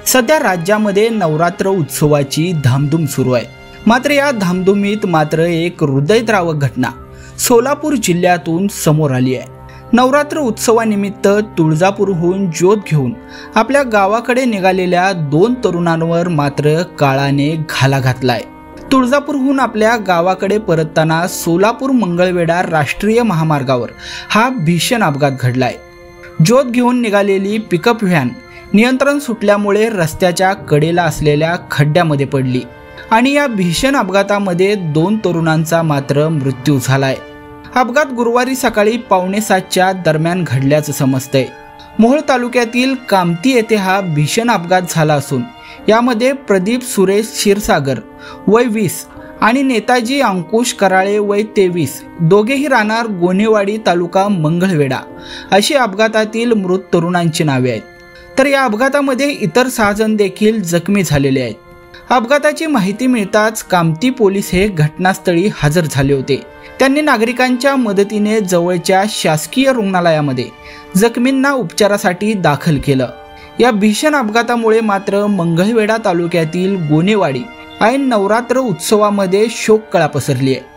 सध्या राज्यामध्ये नवरात्र उत्सवाची धामधूम सुरू आहे। मात्र या धामधुमीत एक हृदयद्रावक घटना सोलापूर जिल्ह्यातून समोर आली आहे। नवरात्र उत्सवानिमित्त तुळजापूरहून ज्योत घेऊन आपल्या गावाकडे निघालेल्या 2 तरुणांवर काळाने घाला घातलाय। तुळजापूरहून आपल्या गावाकडे परतताना सोलापूर मंगळवेढा राष्ट्रीय महामार्गावर हा भीषण अपघात घडलाय। ज्योत घेऊन निघालेली पिकअप व्हॅन नियंत्रण सुटल्यामुळे रस्त्याच्या कडेला असलेल्या खड्ड्यामध्ये पडली आणि या भीषण अपघातामध्ये 2 तरुणांचा मृत्यू झालाय। अपघात गुरुवारी सकाळी 6:45च्या दरम्यान घडल्याचं समजतंय। मोहोळ तालुक्यातील कामती येथे हा भीषण अपघात झाला असून यामध्ये प्रदीप सुरेश क्षीरसागर वय 20 आणि नेताजी अंकुश कराळे वय 23 दोघेही राहणार गोनेवाडी तालुका मंगळवेढा अशी अपघातातील मृत तरुणांची नावे आहेत। तर या अपघातामध्ये इतर 6 जण देखील जखमी झालेले आहेत। अपघाताची माहिती मिळताच कामती पोलीस हे घटनास्थळी हजर झाले होते। त्यांनी नागरिकांच्या मदतीने जवळच्या शासकीय रुग्णालयामध्ये जखमींना उपचारासाठी दाखल केलं। या भीषण अपघातामुळे मंगळवेढा तालुक्यातील गोनेवाडी ऐन नवरात्र उत्सवामध्ये शोककळा पसरली आहे।